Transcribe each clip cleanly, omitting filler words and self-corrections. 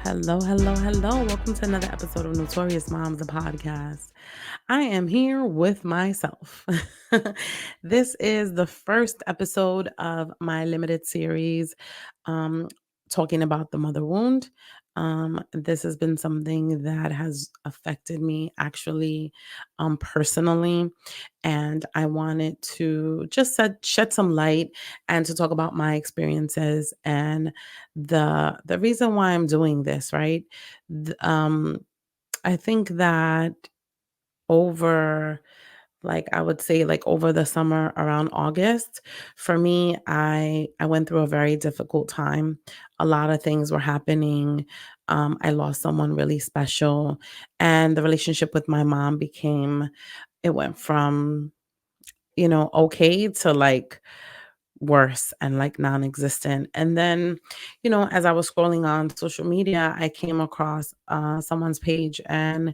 Hello, hello, hello. Welcome to another episode of Notorious Moms, the podcast. I am here with myself. This is the first episode of my limited series um, talking about the mother wound. This has been something that has affected me actually personally, and I wanted to just shed some light and to talk about my experiences and the reason why I'm doing this, right? Th- um, I think that over I would say over the summer around August, for me, I went through a very difficult time. A lot of things were happening. I lost someone really special, and the relationship with my mom it went from, okay to worse and non-existent. And then, as I was scrolling on social media, I came across someone's page, and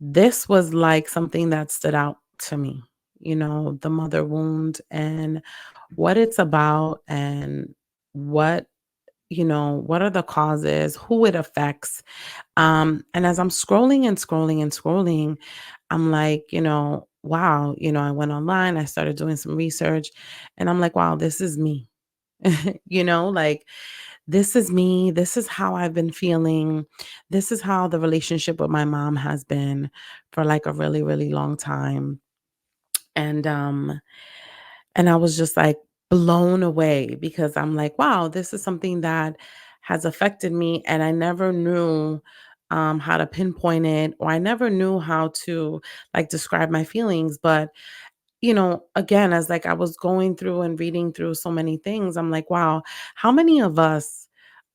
this was like something that stood out to me, the mother wound and what it's about, and what what are the causes, who it affects. And as I'm scrolling and scrolling and scrolling, I'm like, wow, I went online, I started doing some research, and I'm like, wow, this is me. Like, this is me. This is how I've been feeling. This is how the relationship with my mom has been for like a really, really long time. And I was just like blown away because I'm like, wow, this is something that has affected me. And I never knew how to pinpoint it, or I never knew how to describe my feelings. But again, as I was going through and reading through so many things, I'm like, wow, how many of us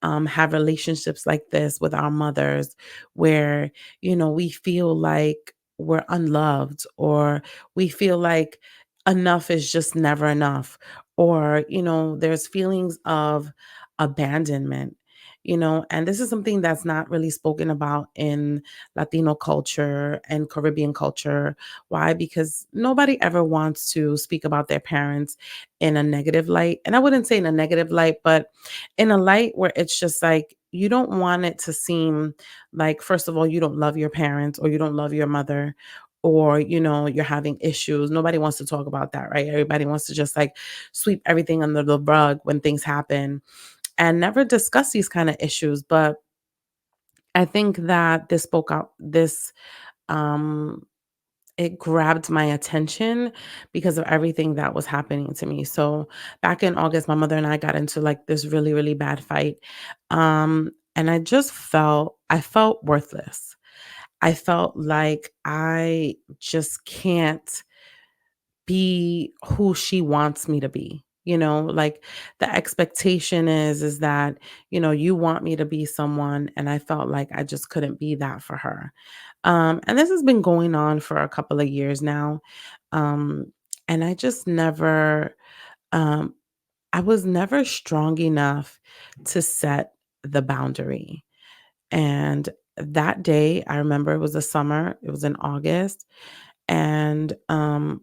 have relationships like this with our mothers where, we feel like we're unloved, or we feel like enough is just never enough, or, there's feelings of abandonment. And this is something that's not really spoken about in Latino culture and Caribbean culture. Why? Because nobody ever wants to speak about their parents in a negative light. And I wouldn't say in a negative light, but in a light where it's just like you don't want it to seem like, first of all, you don't love your parents, or you don't love your mother, or you're having issues. Nobody wants to talk about that, right? Everybody wants to just sweep everything under the rug when things happen and never discuss these kind of issues. But I think that this um it grabbed my attention because of everything that was happening to me. So back in August, my mother and I got into this really, really bad fight. And I felt worthless. I felt like I just can't be who she wants me to be. Like, the expectation is that, you want me to be someone, and I felt like I just couldn't be that for her. And this has been going on for a couple of years now. Um, and I just never, um, I was never strong enough to set the boundary. And that day, I remember it was the summer, it was in August, and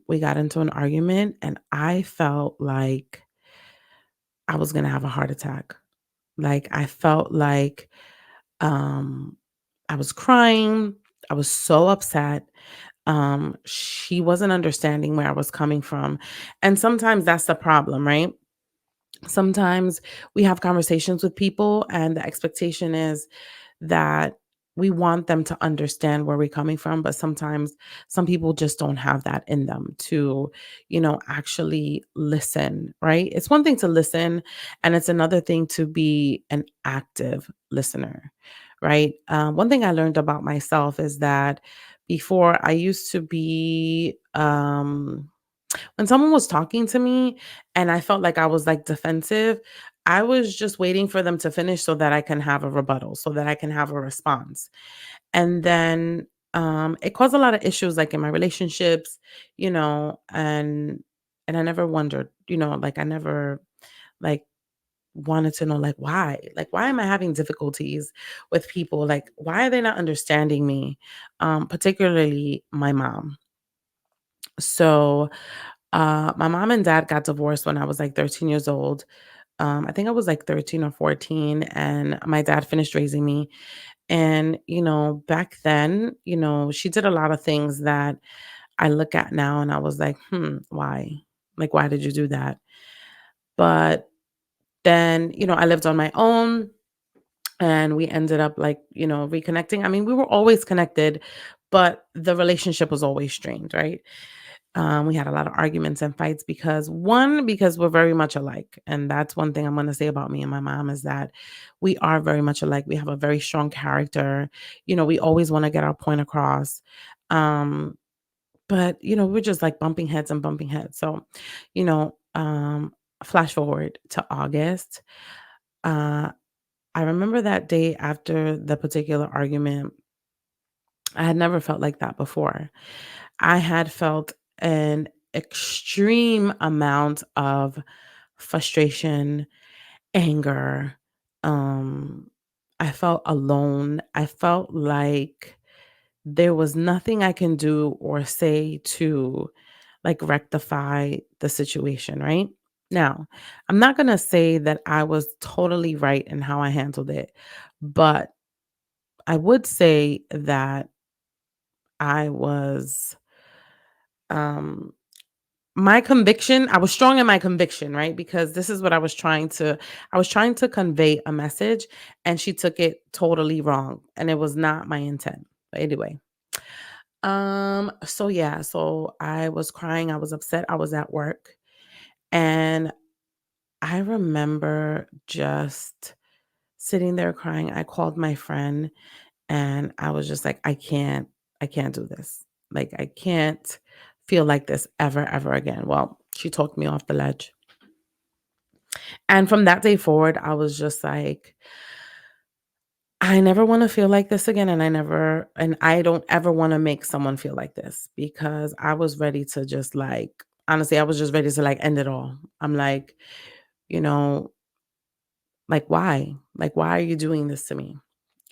we got into an argument, and I felt like I was going to have a heart attack. I felt like um, I was crying. I was so upset. She wasn't understanding where I was coming from. And sometimes that's the problem, right? Sometimes we have conversations with people, and the expectation is that we want them to understand where we're coming from, but sometimes some people just don't have that in them to, actually listen, right? It's one thing to listen, and it's another thing to be an active listener, right? One thing I learned about myself is that before, I used to be, when someone was talking to me and I felt like I was defensive, I was just waiting for them to finish so that I can have a rebuttal, so that I can have a response. And then it caused a lot of issues in my relationships, and I never wondered, I never like wanted to know why. Why am I having difficulties with people? Why are they not understanding me? Particularly my mom. So my mom and dad got divorced when I was 13 years old. I think I was like 13 or 14, and my dad finished raising me. And, back then, she did a lot of things that I look at now and I was like, why? Like, why did you do that? But then, I lived on my own and we ended up like, reconnecting. I mean, we were always connected, but the relationship was always strained, right? We had a lot of arguments and fights because we're very much alike. And that's one thing I'm going to say about me and my mom is that we are very much alike. We have a very strong character. We always want to get our point across. Um, but, we're just like bumping heads and bumping heads. So, you know, um, flash forward to August. Uh, I remember that day after the particular argument, I had never felt like that before. I had felt an extreme amount of frustration, anger. Um, I felt alone. I felt like there was nothing I can do or say to like rectify the situation, right? Now, I'm not going to say that I was totally right in how I handled it, but I would say that I was um my conviction, I was strong in my conviction, right? Because this is what I was trying to convey a message and she took it totally wrong and it was not my intent. But anyway, so yeah, so I was crying, I was upset, I was at work, and I remember just sitting there crying. I called my friend and I was just like, I can't do this. Like, I can't feel like this ever, ever again. Well, she talked me off the ledge. And from that day forward, I was just like, I never want to feel like this again. And I don't ever want to make someone feel like this because I was ready to just like, honestly, I was just ready to like end it all. I'm like, you know, like, why? Like, why are you doing this to me?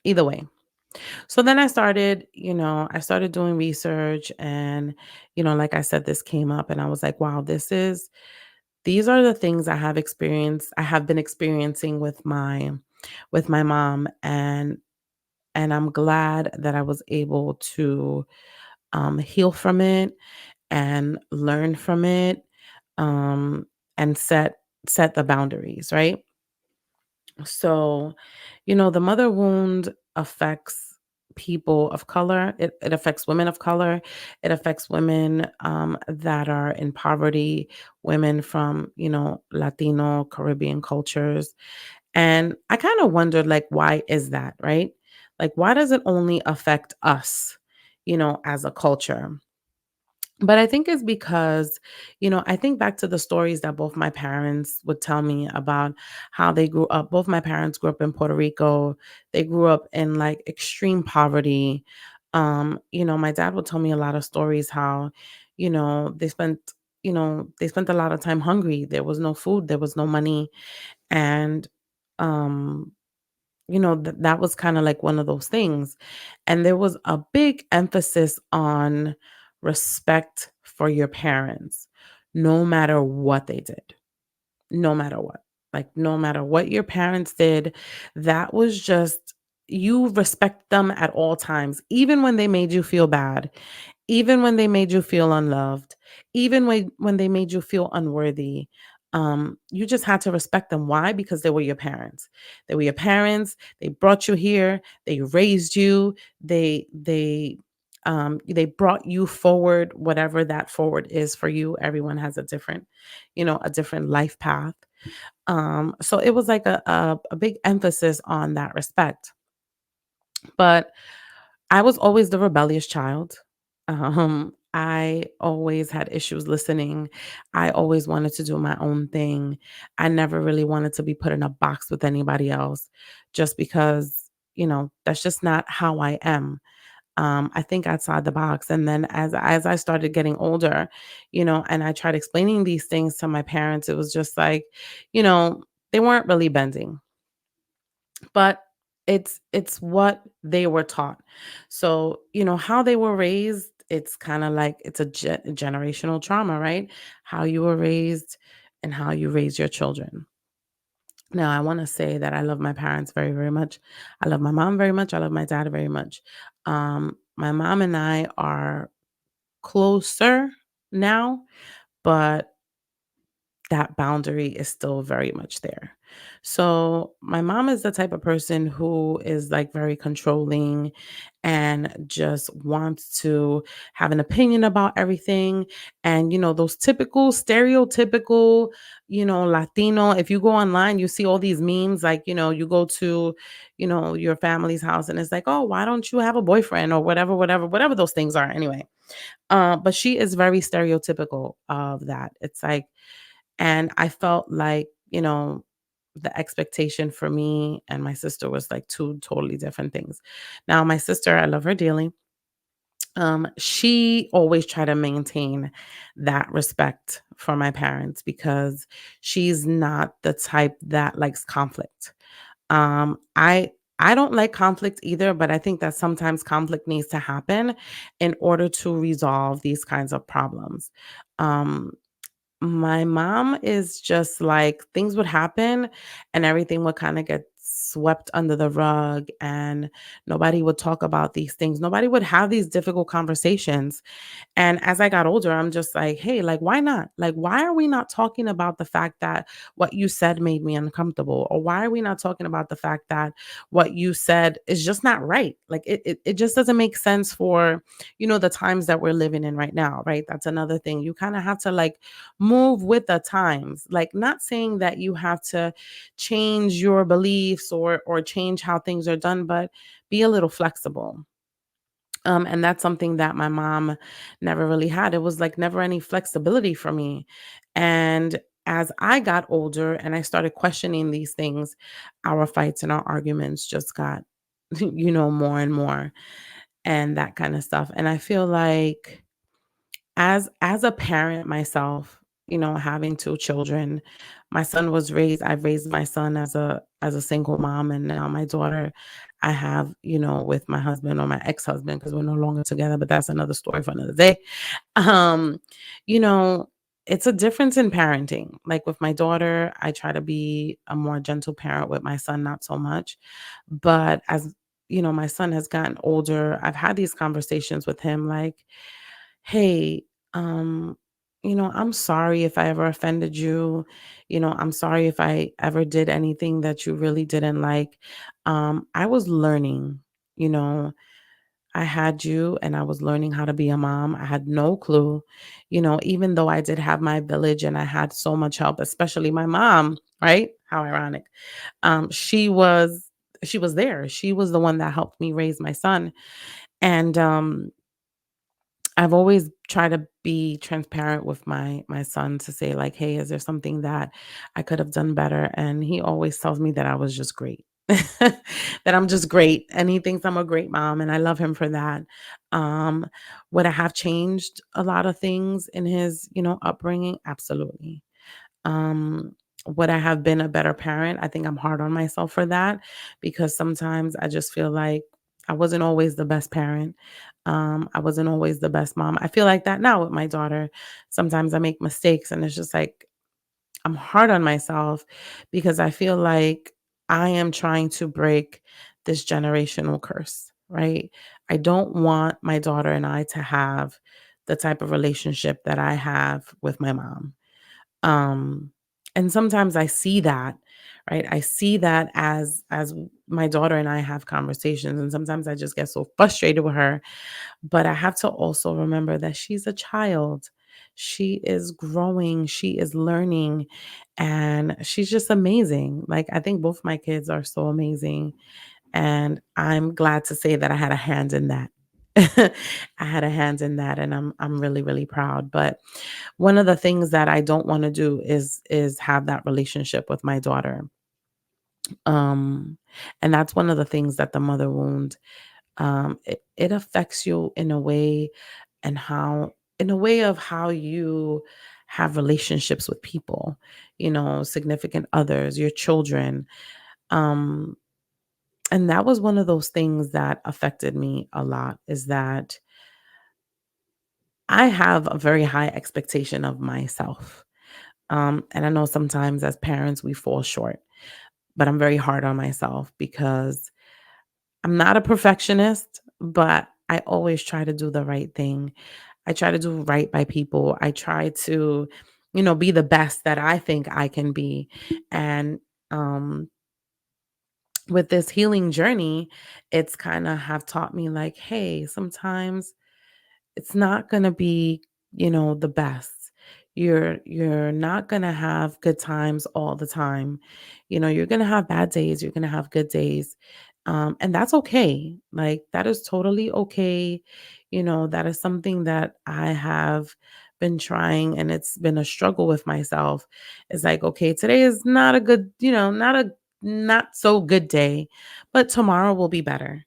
Either way. So then I started doing research and, like I said, this came up and I was like, wow, these are the things I have been experiencing with my mom. And I'm glad that I was able to heal from it and learn from it, um, and set the boundaries, right? So, the mother wound affects people of color. It affects women of color. It affects women that are in poverty, women from, Latino, Caribbean cultures. And I kind of wondered, like, why is that, right? Like, why does it only affect us, as a culture? But I think it's because, I think back to the stories that both my parents would tell me about how they grew up. Both my parents grew up in Puerto Rico. They grew up in like extreme poverty. My dad would tell me a lot of stories how, they spent a lot of time hungry. There was no food, there was no money. And um that was kind of like one of those things. And there was a big emphasis on respect for your parents, no matter what they did, no matter what. Like, no matter what your parents did, that was just, you respect them at all times, even when they made you feel bad, even when they made you feel unloved, even when they made you feel unworthy. You just had to respect them. Why? Because they were your parents. They were your parents. They brought you here. They raised you. They brought you forward, whatever that forward is for you. Everyone has a different life path. So it was like a big emphasis on that respect. But I was always the rebellious child. I always had issues listening. I always wanted to do my own thing. I never really wanted to be put in a box with anybody else just because, that's just not how I am. I think outside the box. And then as I started getting older, and I tried explaining these things to my parents, it was just like, you know, they weren't really bending, but it's what they were taught. So, how they were raised, it's kind of like it's a generational trauma, right? How you were raised and how you raise your children. Now, I want to say that I love my parents very, very much. I love my mom very much. I love my dad very much. My mom and I are closer now, but that boundary is still very much there. So, my mom is the type of person who is like very controlling and just wants to have an opinion about everything. And, those typical, stereotypical, Latino, if you go online, you see all these memes like, you go to, your family's house and it's like, oh, why don't you have a boyfriend or whatever, whatever those things are anyway. But she is very stereotypical of that. It's like, and I felt like, the expectation for me and my sister was like two totally different things. Now, my sister, I love her dearly. She always try to maintain that respect for my parents because she's not the type that likes conflict. I don't like conflict either, but I think that sometimes conflict needs to happen in order to resolve these kinds of problems. Um, my mom is just like things would happen and everything would kind of get swept under the rug and nobody would talk about these things. Nobody would have these difficult conversations, and as I got older, I'm just like, hey, like, why not? Like, why are we not talking about the fact that what you said made me uncomfortable? Or why are we not talking about the fact that what you said is just not right? Like, it just doesn't make sense for, the times that we're living in right now, right? That's another thing. You kind of have to like move with the times. Like, not saying that you have to change your beliefs or change how things are done, but be a little flexible. And that's something that my mom never really had. It was like never any flexibility for me. And as I got older and I started questioning these things, our fights and our arguments just got, more and more and that kind of stuff. And I feel like as a parent myself, having two children, I've raised my son as a single mom, and now my daughter I have, with my husband or my ex-husband because we're no longer together, but that's another story for another day. Um, you know, it's a difference in parenting. Like with my daughter, I try to be a more gentle parent. With my son, not so much. But as my son has gotten older, I've had these conversations with him like, hey, um, I'm sorry if I ever offended you. I'm sorry if I ever did anything that you really didn't like. I was learning, you know, I had you and I was learning how to be a mom. I had no clue, even though I did have my village and I had so much help, especially my mom, right? How ironic. She was there. She was the one that helped me raise my son. And I've always tried to be transparent with my son to say like, "Hey, is there something that I could have done better?" And he always tells me that I was just great. That I'm just great, and he thinks I'm a great mom, and I love him for that. Um, would I have changed a lot of things in his, upbringing? Absolutely. Would I have been a better parent? I think I'm hard on myself for that because sometimes I just feel like I wasn't always the best parent. I wasn't always the best mom. I feel like that now with my daughter. Sometimes I make mistakes and it's just like I'm hard on myself because I feel like I am trying to break this generational curse, right? I don't want my daughter and I to have the type of relationship that I have with my mom. Um, and sometimes I see that, right? I see that as my daughter and I have conversations, and sometimes I just get so frustrated with her. But I have to also remember that she's a child. She is growing, she is learning, and she's just amazing. Like I think both my kids are so amazing, and I'm glad to say that I had a hand in that. I had a hand in that and I'm really really proud. But one of the things that I don't want to do is have that relationship with my daughter. Um and that's one of the things that the mother wound it affects you in a way and how in a way of how you have relationships with people, significant others, your children. Um and that was one of those things that affected me a lot is that I have a very high expectation of myself. And I know sometimes as parents we fall short. but I'm very hard on myself because I'm not a perfectionist, but I always try to do the right thing. I try to do right by people. I try to, be the best that I think I can be. And um with this healing journey, it's kind of have taught me like, hey, sometimes it's not going to be, the best. You're not going to have good times all the time. You're going to have bad days, you're going to have good days. And that's okay. Like that is totally okay. That is something that I have been trying, and it's been a struggle with myself. It's like, okay, today is not a good, not so good day, but tomorrow will be better.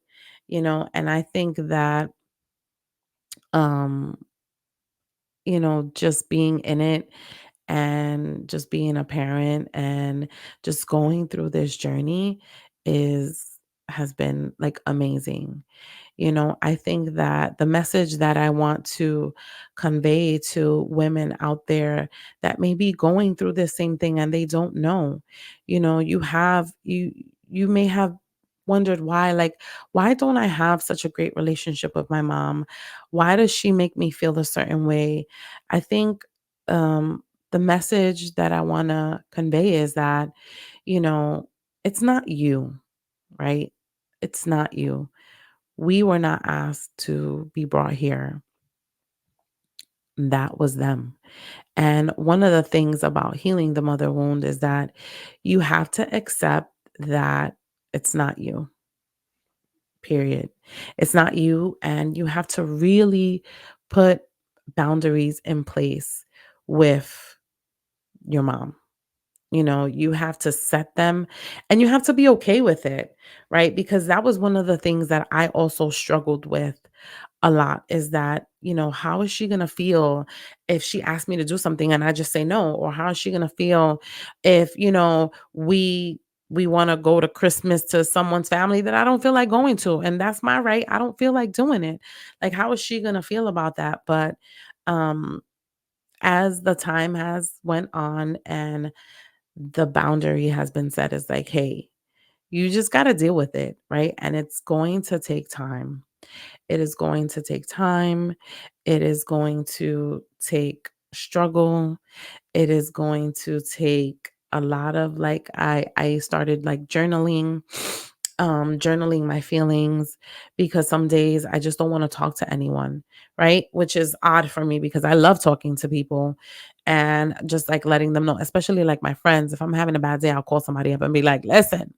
And I think that um just being in it and just being a parent and just going through this journey is has been like amazing. I think that the message that I want to convey to women out there that may be going through the same thing and they don't know, you may have wondered why, like, why don't I have such a great relationship with my mom? Why does she make me feel a certain way? I think the message that I want to convey is that, you know, it's not you, right? It's not you. We were not asked to be brought here. That was them. And one of the things about healing the mother wound is that you have to accept that it's not you, period. It's not you. And you have to really put boundaries in place with your mom. You have to set them and you have to be okay with it, right? Because that was one of the things that I also struggled with a lot is that, how is she going to feel if she asks me to do something and I just say no? Or how is she going to feel if, we want to go to Christmas to someone's family that I don't feel like going to, and that's my right. I don't feel like doing it. Like, how is she going to feel about that? But um as the time has went on and the boundary has been set, is like, hey, you just got to deal with it, right? And it's going to take time. It is going to take time. It is going to take struggle. It is going to take a lot of, like, I started like journaling my feelings, because some days I just don't want to talk to anyone, right? Which is odd for me because I love talking to people and just like letting them know, especially like my friends. If I'm having a bad day, I'll call somebody up and be like, listen,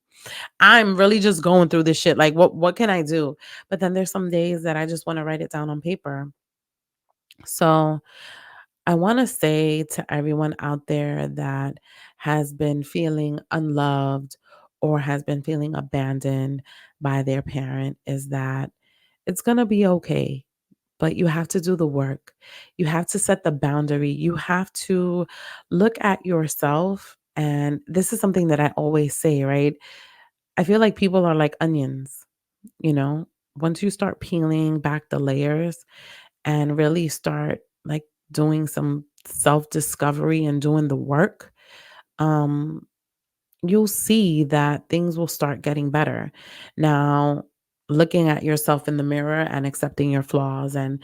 I'm really just going through this shit. Like, what can I do? But then there's some days that I just want to write it down on paper. So I want to say to everyone out there that has been feeling unloved or has been feeling abandoned by their parent is that it's going to be okay. But you have to do the work. You have to set the boundary. You have to look at yourself. And this is something that I always say, right? I feel like people are like onions, you know? Once you start peeling back the layers and really start like doing some self-discovery and doing the work, um, you'll see that things will start getting better. Now, looking at yourself in the mirror and accepting your flaws and,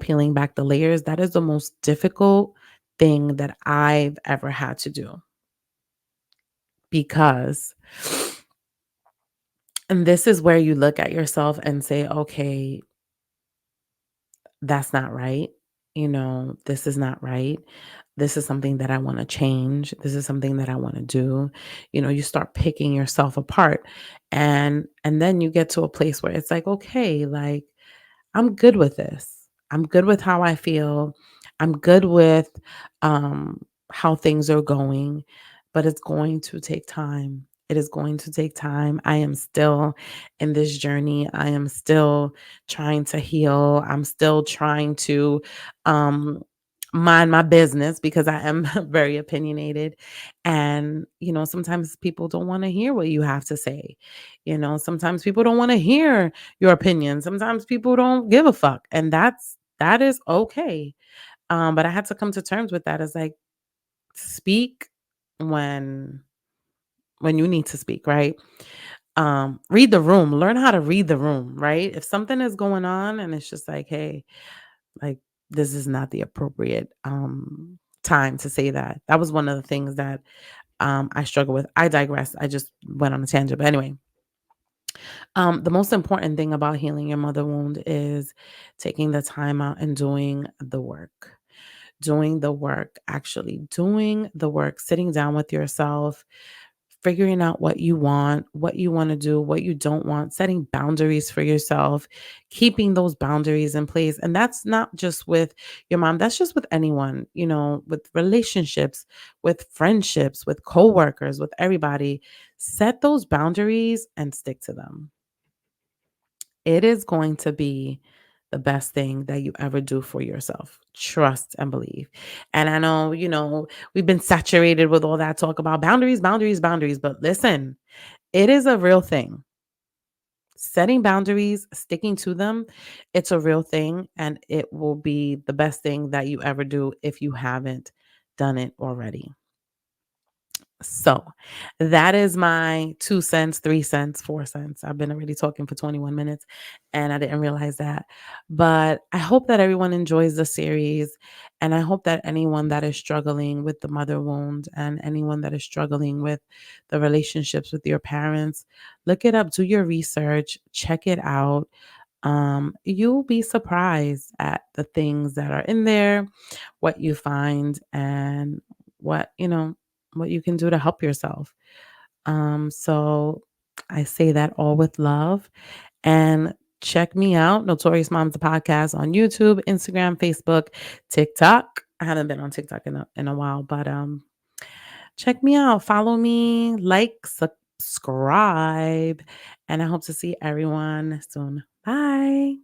peeling back the layers, that is the most difficult thing that I've ever had to do, because and this is where you look at yourself and say, okay, that's not right. This is not right. This is something that I want to change. This is something that I want to do. You start picking yourself apart, and then you get to a place where it's like, okay, like, I'm good with this. I'm good with how I feel. I'm good with um, how things are going, but it's going to take time. It is going to take time. I am still in this journey. I am still trying to heal. I'm still trying to um, mind my business because I am very opinionated. And, sometimes people don't want to hear what you have to say. Sometimes people don't want to hear your opinion. Sometimes people don't give a fuck, and that is okay. But I had to come to terms with that as like, speak when when you need to speak, right? Read the room, learn how to read the room, right? If something is going on and it's just like, hey, like this is not the appropriate time to say that. That was one of the things that I struggle with. I digress. I just went on a tangent. But anyway, the most important thing about healing your mother wound is taking the time out and doing the work. Doing the work, actually doing the work, sitting down with yourself, figuring out what you want to do, what you don't want, setting boundaries for yourself, keeping those boundaries in place. And that's not just with your mom, that's just with anyone, with relationships, with friendships, with coworkers, with everybody. Set those boundaries and stick to them. It is going to be the best thing that you ever do for yourself. Trust and believe. And I know, we've been saturated with all that talk about boundaries, boundaries, boundaries. But listen, it is a real thing. Setting boundaries, sticking to them, it's a real thing. And it will be the best thing that you ever do if you haven't done it already. So that is my 2 cents, 3 cents, 4 cents. I've been already talking for 21 minutes and I didn't realize that. But I hope that everyone enjoys the series. And I hope that anyone that is struggling with the mother wound and anyone that is struggling with the relationships with your parents, look it up, do your research, check it out. You'll be surprised at the things that are in there, what you find, and what, what you can do to help yourself. So I say that all with love. And check me out, Notorious Moms the podcast on YouTube, Instagram, Facebook, TikTok. I haven't been on TikTok in a while, but check me out. Follow me, like, subscribe, and I hope to see everyone soon. Bye.